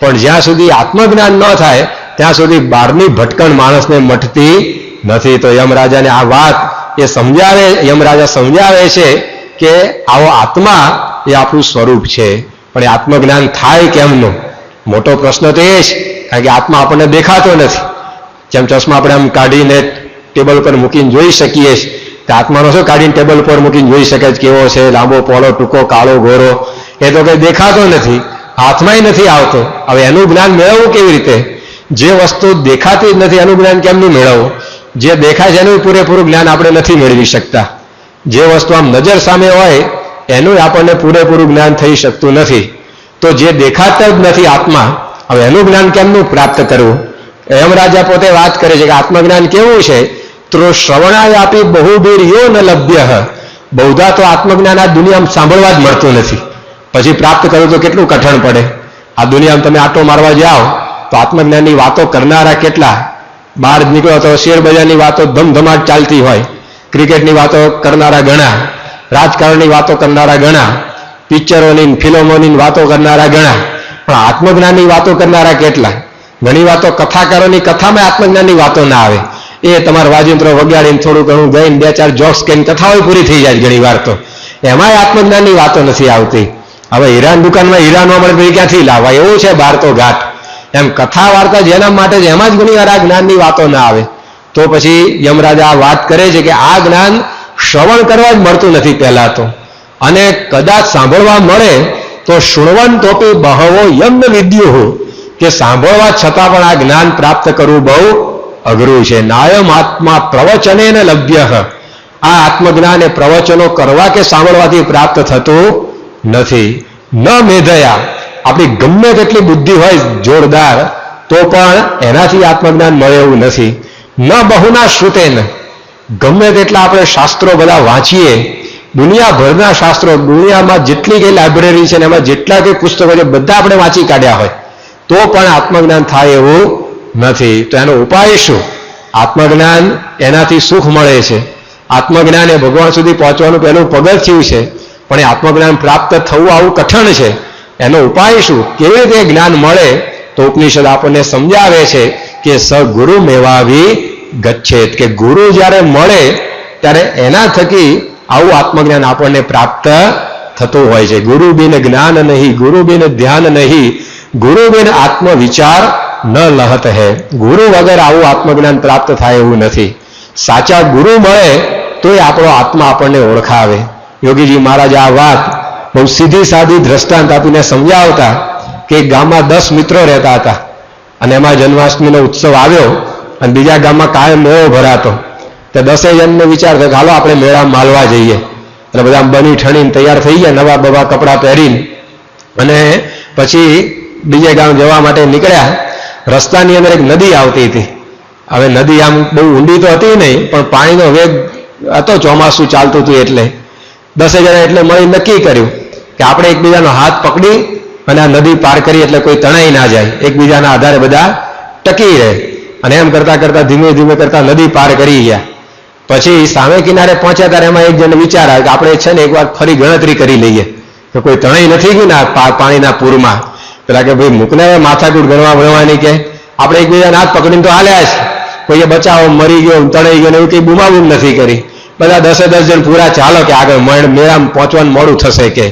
પણ જ્યાં સુધી આત્મજ્ઞાન ન થાય ત્યાં સુધી બહારની ભટકણ માણસને મટતી નથી. તો યમરાજાને આ વાત યમરાજા સમજાવે છે કે આવો આત્મા એ આપણું સ્વરૂપ છે, પણ એ આત્મજ્ઞાન થાય કેમનું? મોટો પ્રશ્ન તો એ છે, કારણ કે આત્મા આપણને દેખાતો નથી. જેમ ચશ્મા આપણે આમ કાઢીને ટેબલ પર મૂકીને જોઈ શકીએ છીએ, તો આત્માનો શું કાઢીને ટેબલ પર મૂકીને જોઈ શકે કેવો છે, લાંબો, પહોળો, ટૂંકો, કાળો, ગોરો, એ તો કંઈ દેખાતો નથી, હાથમાંય નથી આવતો. હવે એનું જ્ઞાન મેળવવું કેવી રીતે? જે વસ્તુ દેખાતી જ નથી એનું જ્ઞાન કેમનું મેળવવું? જે દેખાય છે એનું પૂરેપૂરું જ્ઞાન આપણે નથી મેળવી શકતા. જે વસ્તુ આમ નજર સામે હોય એનું આપણને પૂરેપૂરું જ્ઞાન થઈ શકતું નથી. તો જે દેખાતા જ નથી આત્મા, હવે એનું જ્ઞાન કેમનું પ્રાપ્ત કરવું? યમરાજા પોતે વાત કરે છે કે આત્મજ્ઞાન કેવું છે? તો શ્રવણાય આપી બહુબીર યો ન લભ્ય. બહુધા તો આત્મજ્ઞાન આ દુનિયામાં સાંભળવા જ મળતું નથી, પછી પ્રાપ્ત કરવું તો કેટલું કઠણ પડે. આ દુનિયામાં તમે આટો મારવા જાઓ તો આત્મજ્ઞાનની વાતો કરનારા કેટલા? બહાર નીકળો તો શેર બજારની વાતો ધમધમાટ ચાલતી હોય, ક્રિકેટની વાતો કરનારા ઘણા, રાજકારણની વાતો કરનારા ઘણા, પિક્ચરોની ફિલ્મોની વાતો કરનારા ઘણા, પણ આત્મજ્ઞાનની વાતો કરનારા કેટલા? ઘણી વાતો કથાકારોની કથામાં આત્મજ્ઞાનની વાતો ના આવે. એ તમારા વાજિંત્રો વગાડીને થોડું ઘણું ગઈને 2-4 જોક્સ કહીને કથાઓ પૂરી થઈ જાય ઘણી વાર, તો એમાંય આત્મજ્ઞાનની વાતો નથી આવતી. હવે હીરાની દુકાનમાં હીરા ન મળે તો ક્યાંથી લાવવા? એવું છે બહાર તો ઘાટ. એમ કથા વાર્તા જેના માટે જ, એમાં જ ઘણી વાર આ જ્ઞાનની વાતો ના આવે. તો પછી યમરાજા આ વાત કરે છે કે આ જ્ઞાન શ્રવણ કરવા જ મળતું નથી પહેલા તો, અને કદાચ સાંભળવા મળે તો શૃણવંતોપી બહવો યમ્ન વિદ્યુઃ, કે સાંભળવા છતાં પણ આ જ્ઞાન પ્રાપ્ત કરવું બહુ અઘરું છે. નાયમ આત્મા પ્રવચનેન લભ્ય. આ આત્મજ્ઞાન એ પ્રવચનો કરવા કે સાંભળવાથી પ્રાપ્ત થતું નથી. ન મેધયા, આપણી ગમે તેટલી બુદ્ધિ હોય જોરદાર, તો પણ એનાથી આત્મજ્ઞાન મળે એવું નથી. ન બહુના શ્રુતેન, ગમે તેટલા આપણે શાસ્ત્રો બધા વાંચીએ, દુનિયાભરના શાસ્ત્રો, દુનિયામાં જેટલી કઈ લાઇબ્રેરી છે ને એમાં જેટલા કઈ પુસ્તકો છે બધા આપણે વાંચી કાઢ્યા હોય, તો પણ આત્મજ્ઞાન થાય એવું નથી. તો એનો ઉપાય શું? આત્મજ્ઞાન એનાથી સુખ મળે છે. આત્મજ્ઞાન એ ભગવાન સુધી પહોંચવાનું પહેલું પગથિયું છે, પણ એ આત્મજ્ઞાન પ્રાપ્ત થવું આવું કઠણ છે. એનો ઉપાય શું? કેવી રીતે જ્ઞાન મળે? તો ઉપનિષદ આપણને સમજાવે છે કે સ ગુરુ મેવાવી ગચ્છેત, કે ગુરુ જ્યારે મળે ત્યારે એના થકી આવું આત્મજ્ઞાન આપણને પ્રાપ્ત થતું હોય છે. ગુરુ બિન જ્ઞાન નહીં, ગુરુ બિન ધ્યાન નહીં, ગુરુ બિન આત્મવિચાર ન લહત હૈ. ગુરુ વગર આવું આત્મજ્ઞાન પ્રાપ્ત થાય એવું નથી. સાચા ગુરુ મળે તો એ આપણો આત્મા આપણને ઓળખાવે. યોગીજી મહારાજ આ વાત બહુ સીધી સાદી દ્રષ્ટાંત આપીને સમજાવતા કે ગામમાં 10 મિત્રો રહેતા હતા, અને એમાં જન્માષ્ટમીનો ઉત્સવ આવ્યો અને બીજા ગામમાં કાયમ મેળો ભરાતો. તો 10 જણને વિચાર થયો કે હાલો આપણે મેળામાં માલવા જઈએ. એટલે બધા બની ઠણીને તૈયાર થઈ ગયા, નવા બવા કપડાં પહેરીને, અને પછી બીજે ગામ જવા માટે નીકળ્યા. રસ્તાની અંદર એક નદી આવતી હતી. હવે નદી આમ બહુ ઊંડી તો હતી નહીં, પણ પાણીનો વેગ હતો, ચોમાસું ચાલતું હતું, એટલે 10 જણા એટલે મળી નક્કી કર્યું કે આપણે એકબીજાનો હાથ પકડી અને આ નદી પાર કરી એટલે કોઈ તણાઈ ના જાય, એકબીજાના આધારે બધા ટકી રહે. અને એમ કરતા કરતા ધીમે ધીમે કરતા નદી પાર કરી ગયા. પછી સામે કિનારે પહોંચ્યા ત્યારે એમાં એક જણ વિચાર આવ્યો કે આપણે છે ને એકવાર ફરી ગણતરી કરી લઈએ કે કોઈ તણાઈ નથી ગયું ને પાણીના પૂરમાં. પેલા કે ભાઈ મૂકને માથાકૂટ ગણવાની, કે આપણે એકબીજાના હાથ પકડીને તો હાલ્યા છે, કોઈએ બચાવો, મરી ગયો, તણાઈ ગયો, એવું કંઈ બુમાબુમ નથી કરી. બધા 10 જણ પૂરા ચાલો કે આગળ મેળામાં પહોંચવાનું મોડું થશે. કે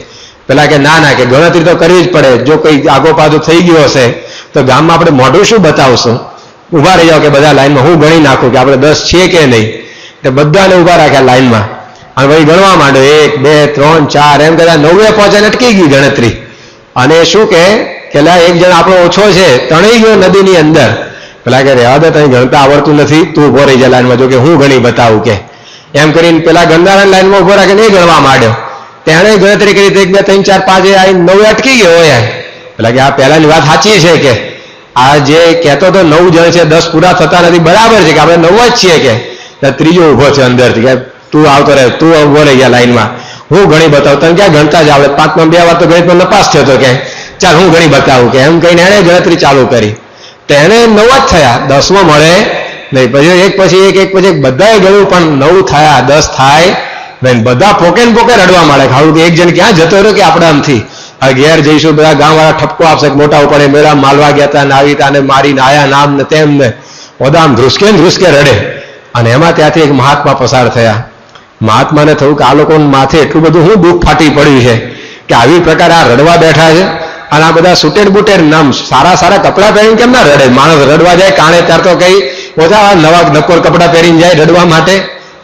પેલા કે ના કે ગણતરી તો કરવી જ પડે, જો કોઈ આગો પાછો થઈ ગયો હશે તો ગામમાં આપણે મોઢું શું બતાવશું? ઊભા રહી જાઓ કે બધા લાઈનમાં, હું ગણી નાખું કે આપણે 10 છીએ કે નહીં. તો બધાને ઊભા રાખ્યા લાઈનમાં, અને પછી ગણવા માંડ્યો 1 2 3 4 એમ કદાચ 9 પહોંચે અટકી ગઈ ગણતરી. અને શું કે પેલા એક જણ આપણો ઓછો છે, તણાઈ ગયો નદીની અંદર. પેલા કે રહેવા દે, તને ગણતા આવડતું નથી, તું ઉભો રહી જાય લાઈનમાં, જો કે હું ગણી બતાવું. કે એમ કરીને પેલા ગણનારા લાઈનમાં ઉભો રાખીને એ ગણવા માંડ્યો. તેણે ગણતરી કરી 1 2 3 4 5 આવીને 9 અટકી ગયો હોય. પેલા કે આ પહેલાની વાત સાચી છે, કે આ જે કહેતો તો 9 જણ છે, 10 પૂરા થતા નથી, બરાબર છે કે આપણે 9 જ છીએ. કે ત્રીજો ઉભો છે અંદરથી કે તું આવતો રહે, તું ઉભો રહી ગયા લાઈનમાં, હું ગણી બતાવું, તને ક્યાં ગણતા જ આવડે? 5માં 2 વાર તો ગણિતમાં નપાસ થયો હતો. કે ચાલ હું ગણી બતાવું કે એમ કહીને એને ગણતરી ચાલુ કરી. તો એને 9 જ થયા, 10મો મળે નહીં. પછી એક પછી એક બધાએ ગણ્યું પણ 9 થયા, 10 થાય નહીં. બધા પોકે ને પોકે રડવા માંડે. ખાવું કે એક જણ ક્યાં જતો રહ્યો કે આપણે આમથી ઘેર જઈશું, બધા ગામવાળા ઠપકો આપશે, મોટા ઉપડે મેળા માલવા ગયા હતા, આવી તાને મારીને આયા નામ ને તેમ ને બધા આમ ધ્રુસકે રડે. અને એમાં ત્યાંથી એક મહાત્મા પસાર થયા. મહાત્માને થયું કે આ લોકો માથે એટલું બધું શું દુઃખ ફાટી પડ્યું છે કે આવી પ્રકારે આ રડવા બેઠા છે. અને આ બધા સુટેડ બુટેડ નામ સારા કપડાં પહેરીને કેમ ના રડે? માણસ રડવા જાય કાણે ત્યાર તો કઈ ઓછા નવા નકોર કપડાં પહેરીને જાય રડવા માટે.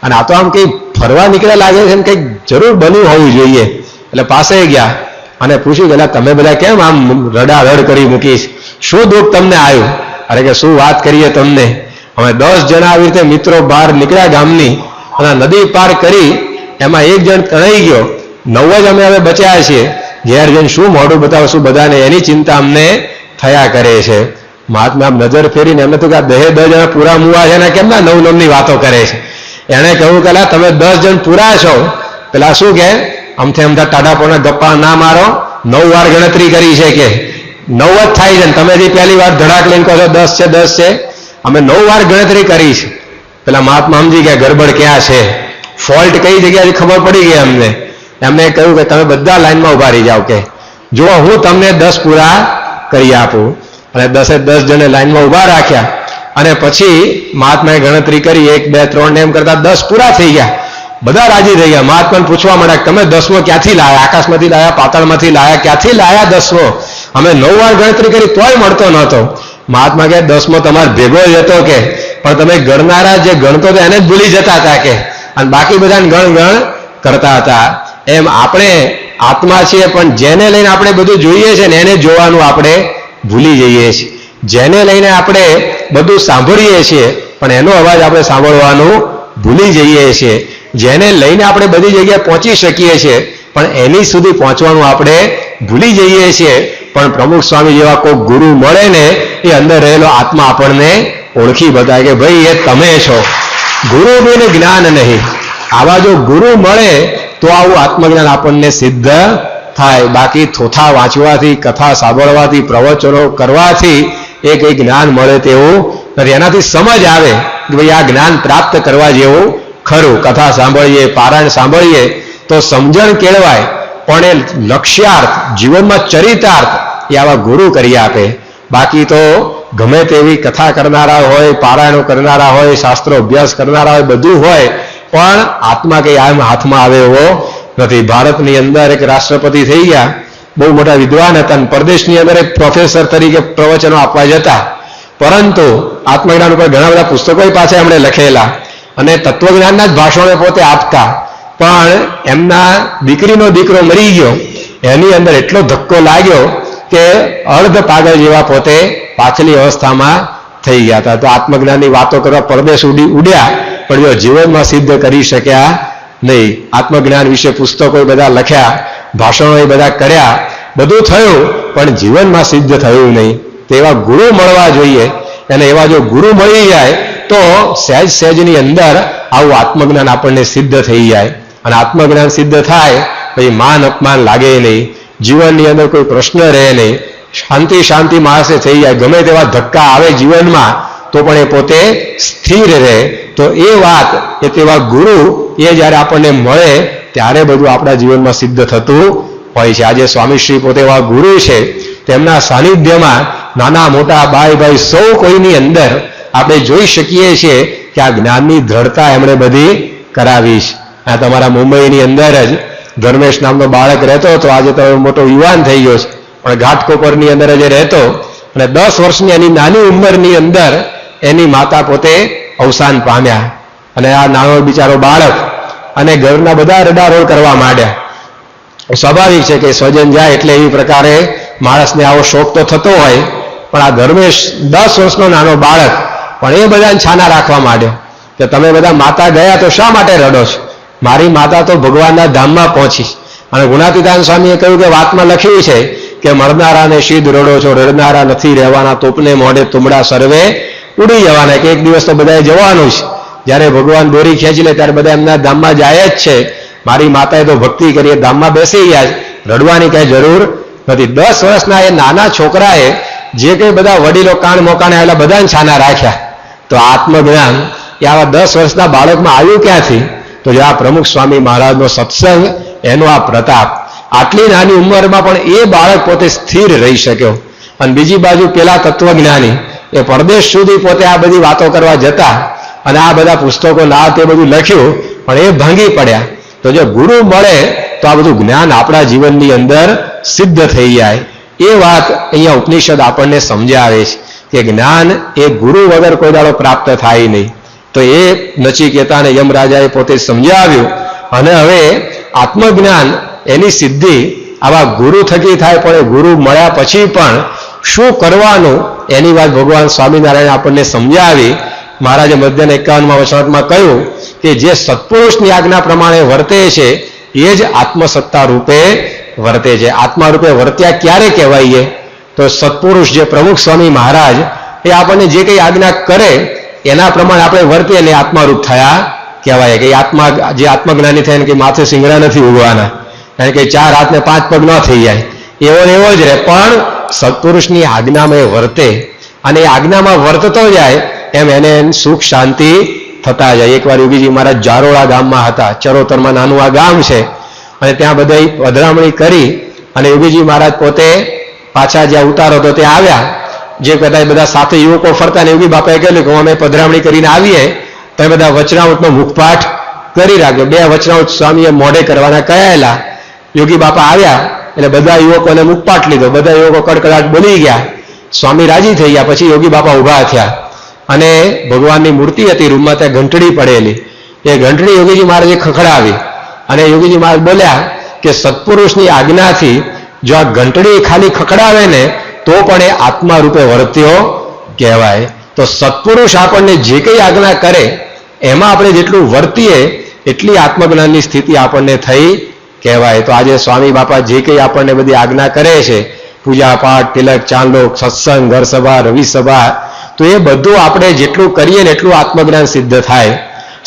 અને આ તો આમ કઈ ફરવા નીકળ્યા લાગે છે ને કંઈક જરૂર બન્યું હોવું જોઈએ. એટલે પાસે ગયા અને પૂછ્યું કે તમે બધા કેમ આમ રડારડ કરી મૂકીશ, શું દુઃખ તમને આવ્યું? અરે કે શું વાત કરીએ તમને, અમે 10 જણા આવી રીતે મિત્રો બહાર નીકળ્યા ગામની અને નદી પાર કરી, એમાં એક જણ તણાઈ ગયો, 9 જ અમે હવે બચ્યા છીએ. ઘેર જઈને શું મોઢું બતાવશું બધાને, એની ચિંતા અમને થયા કરે છે. મહાત્મા આમ નજર ફેરીને એમને તો કે 10 જણા પૂરા મુવા છે ને કેમ ના 9 ની વાતો કરે છે. એને કહ્યું કે તમે 10 જણ પૂરા છો. પેલા શું કે અમથે અમથા ટાઢાપોના ગપ્પા ના મારો, 9 વાર ગણતરી કરી છે કે 9 જ થાય છે. તમે જે પહેલી વાર ધડાક લઈને કહો છો 10 છે 10 છે, અમે 9 વાર ગણતરી કરી છે. પેલા મહાત્મા સમજી ગયા ગડબડ ક્યાં છે, ફોલ્ટ કઈ જગ્યાએ ખબર પડી ગઈ અમને. એમને કહ્યું કે તમે બધા લાઈનમાં ઉભા રહી જાઓ, કે જો હું તમને 10 પૂરા કરી આપું. અને 10 જણે લાઈનમાં ઉભા રાખ્યા. અને પછી મહાત્માએ ગણતરી કરી 1 2 3 ને એમ કરતા 10 પૂરા થઈ ગયા. બધા રાજી થઈ ગયા. મહાત્માને પૂછવા માંડ્યા તમે 10મો ક્યાંથી લાયા? આકાશમાંથી લાયા, પાતાળમાંથી લાયા, ક્યાંથી લાયા 10મો? અમે 9 વાર ગણતરી કરી તોય મળતો નહોતો. મહાત્મા કહે 10મો તમારે ભેગો જ હતો કે, પણ તમે ગણનારા જે ગણતો હતો એને જ ભૂલી જતા હતા કે, અને બાકી બધાને ગણ કરતા હતા. એમ આપણે આત્મા છીએ, પણ જેને લઈને આપણે બધું જોઈએ છે ને એને જોવાનું આપણે ભૂલી જઈએ છીએ. જેને લઈને આપણે બધું સાંભળીએ છીએ પણ એનો અવાજ આપણે સાંભળવાનું ભૂલી જઈએ છીએ. જેને લઈને આપણે બધી જગ્યાએ પહોંચી શકીએ છીએ પણ એની સુધી પહોંચવાનું આપણે ભૂલી જઈએ છીએ. પણ પ્રમુખ સ્વામી જેવા કોઈ ગુરુ મળે ને એ અંદર રહેલો આત્મા આપણને ઓળખી બતાવે કે ભાઈ એ તમે છો. ગુરુ બિન જ્ઞાન નહીં. આવા જો ગુરુ મળે તો આવું આત્મજ્ઞાન આપણને સિદ્ધ થાય. બાકી થોથા વાંચવાથી, કથા સાંભળવાથી, પ્રવચનો કરવાથી એ કંઈ જ્ઞાન મળે તેવું નથી. એનાથી સમજ આવે કે ભાઈ આ જ્ઞાન પ્રાપ્ત કરવા જેવું ખરું. કથા સાંભળીએ, પારાયણ સાંભળીએ તો સમજણ કેળવાય, પણ એ લક્ષ્યાર્થ જીવનમાં ચરિતાર્થ એ આવા ગુરુ કરી આપે. બાકી તો ગમે તેવી કથા કરનારા હોય, પારાયણો કરનારા હોય, શાસ્ત્રો અભ્યાસ કરનારા હોય, બધું હોય, પણ આત્મા કઈ આમ હાથમાં આવે એવો નથી. ભારતની અંદર એક રાષ્ટ્રપતિ થઈ ગયા, બહુ મોટા વિદ્વાન હતા, પરદેશની અંદર એક પ્રોફેસર તરીકે પ્રવચનો આપવા જતા. પરંતુ આત્મજ્ઞાન ઉપર ઘણા બધા પુસ્તકો પાછા એમણે લખેલા અને તત્વજ્ઞાનના જ ભાષણો પોતે આપતા. પણ એમના દીકરીનો દીકરો મરી ગયો, એની અંદર એટલો ધક્કો લાગ્યો કે અર્ધ પાગલ જેવા પોતે પાછલી અવસ્થામાં થઈ ગયા હતા. તો આત્મજ્ઞાનની વાતો કરવા પરદેશ ઉડ્યા, પણ જો જીવનમાં સિદ્ધ કરી શક્યા નહીં. આત્મજ્ઞાન વિશે પુસ્તકો બધા લખ્યા, ભાષણો એ બધા કર્યા, બધું થયું, પણ જીવનમાં સિદ્ધ થયું નહીં. તેવા ગુરુ મળવા જોઈએ. અને એવા જો ગુરુ મળી જાય તો સહેજની અંદર આવું આત્મજ્ઞાન આપણને સિદ્ધ થઈ જાય. અને આત્મજ્ઞાન સિદ્ધ થાય પછી માન અપમાન લાગે નહીં, જીવનની અંદર કોઈ પ્રશ્ન રહે નહીં, શાંતિ માણસે થઈ જાય. ગમે તેવા ધક્કા આવે જીવનમાં તો પણ એ પોતે સ્થિર રહે. તો એ વાત એ તેવા ગુરુ એ જ્યારે આપણને મળે ત્યારે બધું આપણા જીવનમાં સિદ્ધ થતું હોય છે. આજે સ્વામીશ્રી પોતે એવા ગુરુ છે, તેમના સાનિધ્યમાં નાના મોટા બાઈ ભાઈ સૌ કોઈની અંદર આપણે જોઈ શકીએ છીએ કે આ જ્ઞાનની દ્રઢતા એમણે બધી કરાવી છે. આ તમારા મુંબઈની અંદર જ ધર્મેશ નામનો બાળક રહેતો હતો, આજે તો મોટો યુવાન થઈ ગયો છે, પણ ઘાટકોપરની અંદર જ રહેતો અને 10 વર્ષની એની નાની ઉંમરની અંદર એની માતા પોતે અવસાન પામ્યા. અને આ નાનો બિચારો બાળક અને ઘરના બધા રડારોડ કરવા માંડ્યા. સ્વાભાવિક છે કે સ્વજન જાય એટલે એવી પ્રકારે માણસને આવો શોખ તો થતો હોય. પણ આ ધર્મેશ 10 વર્ષનો નાનો બાળક પણ એ બધાને છાના રાખવા માંડ્યો કે તમે બધા માતા ગયા તો શા માટે રડો છો? મારી માતા તો ભગવાનના ધામમાં પહોંચી. અને ગુણાતીતાન સ્વામીએ કહ્યું કે વાતમાં લખ્યું છે કે મરનારાને શીદ રડો છો, રડનારા નથી રહેવાના, તોપને મોઢે તુમડા સર્વે ઉડી જવાના. કે એક દિવસ તો બધાએ જવાનું છે. જ્યારે ભગવાન દોરી ખેંચી લે ત્યારે બધા એમના ધામમાં જાય જ છે. મારી માતાએ તો ભક્તિ કરી, ધામમાં બેસી ગયા, રડવાની કઈ જરૂર નથી. 10 વર્ષના એ નાના છોકરાએ જે કંઈ બધા વડીલો કાન મોકાને આવેલા બધાને છાના રાખ્યા. તો આત્મજ્ઞાન એ આવા 10 વર્ષના બાળકમાં આવ્યું ક્યાંથી? તો જે આ પ્રમુખ સ્વામી મહારાજનો સત્સંગ, એનો આ પ્રતાપ. આટલી નાની ઉંમરમાં પણ એ બાળક પોતે સ્થિર રહી શક્યો. અને બીજી બાજુ પેલા તત્વજ્ઞાની એ પરદેશ સુધી પોતે આ બધી વાતો કરવા જતા અને આ બધા પુસ્તકો ના તે બધું લખ્યું, પણ એ ભાંગી પડ્યા. તો જો ગુરુ મળે તો આ બધું જ્ઞાન આપણા જીવનની અંદર સિદ્ધ થઈ જાય. એ વાત અહીંયા ઉપનિષદ આપણને સમજાવે છે કે જ્ઞાન એ ગુરુ વગર કોઈ દાડો પ્રાપ્ત થાય નહીં. તો એ નચિકેતાને યમરાજાએ પોતે સમજાવ્યું. અને હવે આત્મજ્ઞાન એની સિદ્ધિ આવા ગુરુ થકી થાય, પણ એ ગુરુ મળ્યા પછી પણ શું કરવાનું એની વાત ભગવાન સ્વામિનારાયણ આપણને સમજાવી. મહારાજે મધ્યના 51મા વચનામાં કહ્યું કે જે સત્પુરુષની આજ્ઞા પ્રમાણે વર્તે છે એ જ આત્મસત્તા રૂપે વર્તે છે. આત્મા રૂપે વર્ત્યા ક્યારે કહેવાય? તો સત્પુરુષ જે પ્રમુખ સ્વામી મહારાજ એ આપણને જે કંઈ આજ્ઞા કરે એના પ્રમાણે આપણે વર્તીએ ને આત્મારૂપ થયા કહેવાય. કે આત્મા જે આત્મજ્ઞાની થાય ને કે માથે સિંગડા નથી ઉગવાના, કારણ કે 4 હાથ ને 5 પગ ન થઈ જાય, એવો ને એવો જ રહે. પણ સત્પુરુષની આજ્ઞામાં એ વર્તે અને એ આજ્ઞામાં વર્તતો જાય એમ એને સુખ શાંતિ થતા જાય. એકવાર યોગીજી મહારાજ જારોળા ગામમાં હતા, ચરોતરમાં નાનું આ ગામ છે, અને ત્યાં બધા પધરામણી કરી અને યોગીજી મહારાજ પોતે પાછા જ્યાં ઉતારો હતો ત્યાં આવ્યા. જે કદાચ બધા સાથે યુવકો ફરતા ને યોગી બાપાએ કહ્યું કે અમે પધરામણી કરીને આવીએ, તમે બધા વચનામૃતનો મુખપાઠ કરી રાખ્યો. 2 વચનામૃત સ્વામીએ મોઢે કરવાના કહેલા. યોગી બાપા આવ્યા એટલે બધા યુવકોને મુખપાઠ લીધો. બધા યુવકો કડકડાટ બોલી ગયા. સ્વામી રાજી થઈ ગયા. પછી યોગી બાપા ઊભા થયા અને ભગવાનની મૂર્તિ હતી રૂમમાં, ત્યાં ઘંટડી પડેલી. એ ઘંટડી યોગીજી મહારાજે ખખડાવી અને યોગીજી મહારાજ બોલ્યા કે સત્પુરુષની આજ્ઞાથી જો આ ઘંટડી ખાલી ખખડાવે ને તો પણ એ આત્મા રૂપે વર્ત્યો કહેવાય. તો સત્પુરુષ આપણને જે કંઈ આજ્ઞા કરે એમાં આપણે જેટલું વર્તીએ એટલી આત્મજ્ઞાનની સ્થિતિ આપણને થઈ કહેવાય. તો આજે સ્વામી બાપા જે કંઈ આપણને બધી આજ્ઞા કરે છે, પૂજા પાઠ, તિલક, ચાંદલો, સત્સંગ, ઘર સભા, રવિ સભા, તો એ બધું આપણે જેટલું કરીએ ને એટલું આત્મજ્ઞાન સિદ્ધ થાય.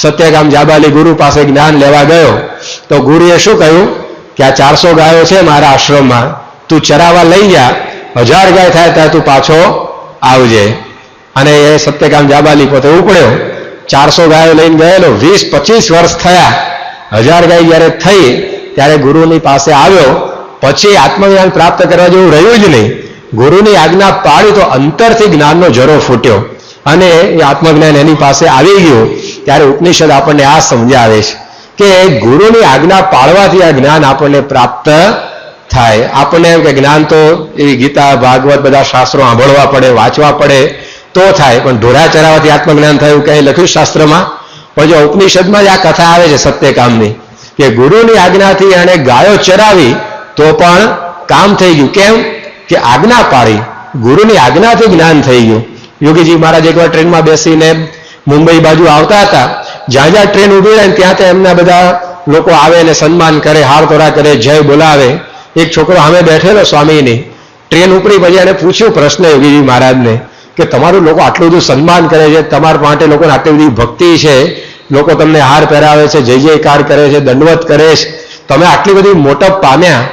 સત્યકામ જાબાલી ગુરુ પાસે જ્ઞાન લેવા ગયો તો ગુરુએ શું કહ્યું કે આ 400 ગાયો છે મારા આશ્રમમાં, તું ચરાવવા લઈ જા, 1000 ગાય થાય ત્યારે તું પાછો આવજે. અને એ સત્યકામ જાબાલી પોતે ઉપડ્યો, 400 ગાયો લઈને ગયેલો. 20-25 વર્ષ થયા. 1000 ગાય જ્યારે થઈ ત્યારે ગુરુની પાસે આવ્યો. પછી આત્મજ્ઞાન પ્રાપ્ત કરવા જેવું રહ્યું જ નહીં. ગુરુની આજ્ઞા પાડી તો અંતરથી જ્ઞાનનો ઝરો ફૂટ્યો અને એ આત્મજ્ઞાન એની પાસે આવી ગયું. ત્યારે ઉપનિષદ આપણને આ સમજાવે છે કે ગુરુની આજ્ઞા પાળવાથી આ જ્ઞાન આપણને પ્રાપ્ત થાય. આપણને એમ કે જ્ઞાન તો એવી ગીતા, ભાગવત, બધા શાસ્ત્રો સાંભળવા પડે, વાંચવા પડે તો થાય, પણ ઢોરા ચરાવવાથી આત્મજ્ઞાન થયું ક્યાંય લખ્યું શાસ્ત્રમાં? પણ જો ઉપનિષદમાં જ આ કથા આવે છે સત્યકામની કે ગુરુની આજ્ઞાથી એણે ગાયો ચરાવી તો પણ કામ થઈ ગયું. કેમ કે આજ્ઞા પાડી, ગુરુની આજ્ઞાથી જ્ઞાન થઈ ગયું. યોગીજી મહારાજ એકવાર ટ્રેનમાં બેસીને મુંબઈ બાજુ આવતા હતા. જ્યાં જ્યાં ટ્રેન ઊભી રહે ત્યાં ત્યાં એમના બધા લોકો આવે ને સન્માન કરે, હાર તોરા કરે, જય બોલાવે. એક છોકરો સામે બેઠેલો સ્વામીની, ટ્રેન ઉપડી પછી એને પૂછ્યું પ્રશ્ન યોગીજી મહારાજને કે તમારું લોકો આટલું બધું સન્માન કરે છે, તમારા માટે લોકોને આટલી બધી ભક્તિ છે, લોકો તમને હાર પહેરાવે છે, જય જયકાર કરે છે, દંડવત કરે છે, તમે આટલી બધી મોટપ પામ્યા,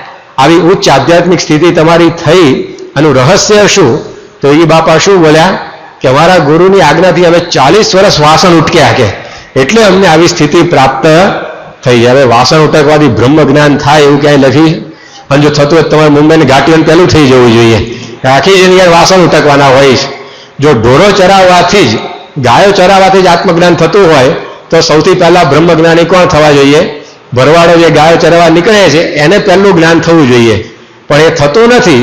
આવી ઉચ્ચ આધ્યાત્મિક સ્થિતિ તમારી થઈ, આનું રહસ્ય શું? તો એ બાપા શું બોલ્યા કે અમારા ગુરુની આજ્ઞાથી અમે 40 વર્ષ વાસણ ઉટક્યા, કે એટલે અમને આવી સ્થિતિ પ્રાપ્ત થઈ. હવે વાસણ ઉટકવાથી બ્રહ્મ જ્ઞાન થાય એવું ક્યાંય લખી? અને જો થતું હોય તમારે મુંબઈની ઘાટીઓને પહેલું થઈ જવું જોઈએ. આખી જગ્યાએ વાસણ ઉટકવાના હોય છે. જો ઢોરો ચરાવવાથી જ, ગાયો ચરાવવાથી જ આત્મજ્ઞાન થતું હોય તો સૌથી પહેલા બ્રહ્મ જ્ઞાની કોણ થવા જોઈએ? ભરવાડો જે ગાયો ચરાવવા નીકળે છે એને પહેલું જ્ઞાન થવું જોઈએ, પણ એ થતું નથી.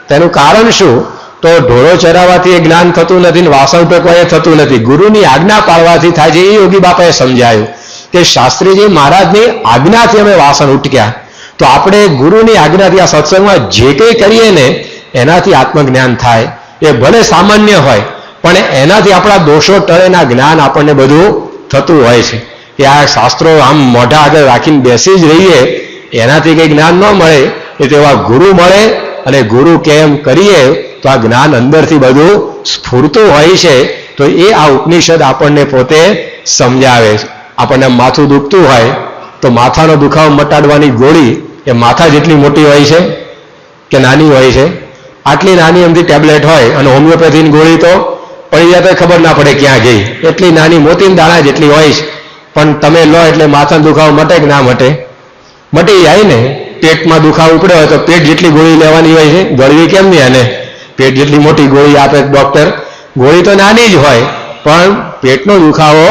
તેનું કારણ શું? તો ઢોરો ચરાવવાથી એ જ્ઞાન થતું નથી ને વાસણ ઉટકવા એ થતું નથી. ગુરુની આજ્ઞા પાળવાથી થાય છે. એ યોગી બાપાએ સમજાયું કે શાસ્ત્રીજી મહારાજની આજ્ઞાથી અમે વાસણ ઉટક્યા. તો આપણે ગુરુની આજ્ઞાથી આ સત્સંગમાં જે કંઈ કરીએ ને એનાથી આત્મજ્ઞાન થાય. એ ભલે સામાન્ય હોય પણ એનાથી આપણા દોષો ટળેના જ્ઞાન આપણને બધું થતું હોય છે. કે આ શાસ્ત્રો આમ મોઢા આગળ રાખીને બેસી જ રહીએ એનાથી કંઈ જ્ઞાન ન મળે. એ તો એવા ગુરુ મળે અને ગુરુ કેમ કરીએ તો આ જ્ઞાન અંદરથી બધું સ્ફૂરતું હોય છે. તો એ આ ઉપનિષદ આપણને પોતે સમજાવે છે. આપણને માથું દુખતું હોય તો માથાનો દુખાવો મટાડવાની ગોળી એ માથા જેટલી મોટી હોય છે, કે નાની હોય છે? આટલી નાની એમથી ટેબ્લેટ હોય અને હોમિયોપેથીની ગોળી તો પડી જાય તો ખબર ના પડે ક્યાં ગઈ, એટલી નાની મોતીના દાણા જેટલી હોય છે. પણ તમે લો એટલે માથાનો દુખાવો મટે કે ના મટે? મટી જાય ને. પેટમાં દુખાવો ઉપડ્યો હોય તો પેટ જેટલી ગોળી લેવાની હોય છે, ગળવી કેમ નહીં? અને પેટ જેટલી મોટી ગોળી આપે ડોક્ટર. ગોળી તો નાની જ હોય પણ પેટનો દુખાવો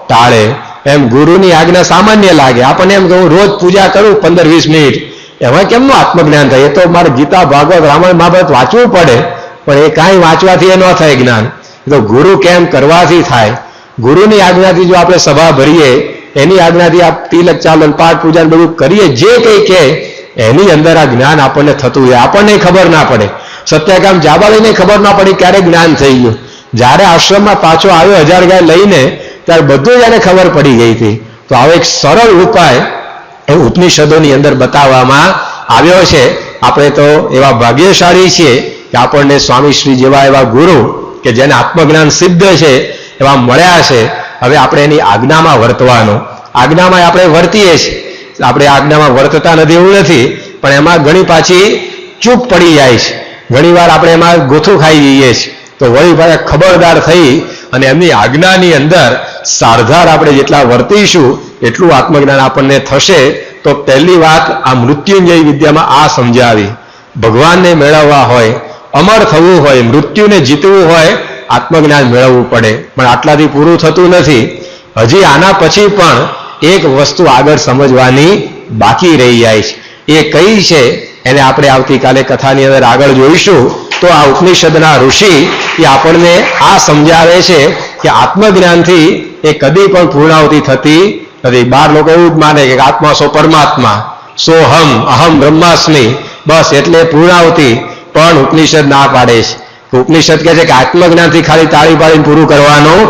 ટાળે. એમ ગુરુની આજ્ઞા સામાન્ય લાગે આપણને, એમ કે હું રોજ પૂજા કરું 15-20 મિનિટ, એમાં કેમનું આત્મજ્ઞાન થાય? એ તો મારે ગીતા, ભાગવત, રામાયણ, મહાભારત વાંચવું પડે, પણ એ કાંઈ વાંચવાથી એ ન થાય જ્ઞાન. એ તો ગુરુ કેમ કરવાથી થાય. ગુરુની આજ્ઞાથી જો આપણે સભા ભરીએ, એની આજ્ઞાથી આ તિલક ચાલન પાઠ પૂજા બધું કરીએ, જે કંઈ કે એની અંદર આ જ્ઞાન આપણને થતું હોય, આપણને ખબર ના પડે. સત્યકામ જાબાલીને ખબર ના પડી ક્યારે જ્ઞાન થઈ ગયું. જ્યારે આશ્રમમાં પાછો આવ્યો 1000 ગાય લઈને, ત્યારે બધું એને ખબર પડી ગઈ હતી. તો આવો એક સરળ ઉપાય એ ઉપનિષદોની અંદર બતાવવામાં આવ્યો છે. આપણે તો એવા ભાગ્યશાળી છીએ કે આપણને સ્વામીશ્રી જેવા એવા ગુરુ કે જેને આત્મજ્ઞાન સિદ્ધ છે એવા મળ્યા છે. હવે આપણે એની આજ્ઞામાં વર્તવાનું. આજ્ઞામાં આપણે વર્તીએ છીએ, આપણે આજ્ઞામાં વર્તતા નથી એવું નથી, પણ એમાં ઘણી પાછી ચૂક પડી જાય છે. ઘણીવાર આપણે એમાં ગોથું ખાઈ જઈએ છીએ. તો વળી પાછા ખબરદાર થઈ અને એમની આજ્ઞાની અંદર સારધાર આપણે જેટલા વર્તીશું એટલું આત્મજ્ઞાન આપણને થશે. તો પહેલી વાત આ મૃત્યુંજય વિદ્યામાં આ સમજાવી, ભગવાનને મેળવવા હોય, અમર થવું હોય, મૃત્યુને જીતવું હોય, આત્મજ્ઞાન મેળવવું પડે. પણ આટલાથી પૂરું થતું નથી. હજી આના પછી પણ એક વસ્તુ આગળ સમજવાની બાકી રહી જાય છે. એ કઈ છે એને આપણે આવતીકાલે કથાની અંદર આગળ જોઈશું. તો આ ઉપનિષદના ઋષિ એ આપણને આ સમજાવે છે કે આત્મજ્ઞાનથી એ કદી પણ પૂર્ણાવતી થતી નથી. 12 લોકો એવું જ માને કે આત્મા સો પરમાત્મા, સોહમ અહમ બ્રહ્માસ્મિ, બસ એટલે પૂર્ણાવતી. પણ ઉપનિષદ ના પાડે છે. ઉપનિષદ કહે છે કે આત્મજ્ઞાનથી ખાલી તાળી પાડીને પૂરું કરવાનું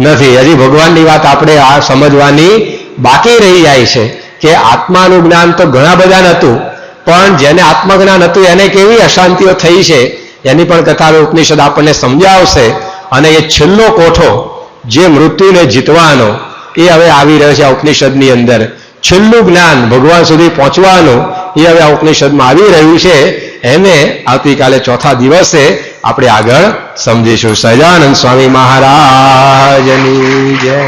નથી. હજી ભગવાનની વાત આપણે આ સમજવાની બાકી રહી જાય છે કે આત્માનું જ્ઞાન તો ઘણા બધા નહોતું, પણ જેને આત્મજ્ઞાન હતું એને કેવી અશાંતિઓ થઈ છે એની પણ કથા ઉપનિષદ આપણને સમજાવશે. અને એ છેલ્લો કોઠો જે મૃત્યુને જીતવાનો એ હવે આવી રહ્યો છે આ ઉપનિષદની અંદર. છેલ્લું જ્ઞાન ભગવાન સુધી પહોંચવાનું એ હવે આ ઉપનિષદમાં આવી રહ્યું છે. એને આવતીકાલે ચોથા દિવસે આપણે આગળ સમજીશું. સહજાનંદ સ્વામી મહારાજની જય.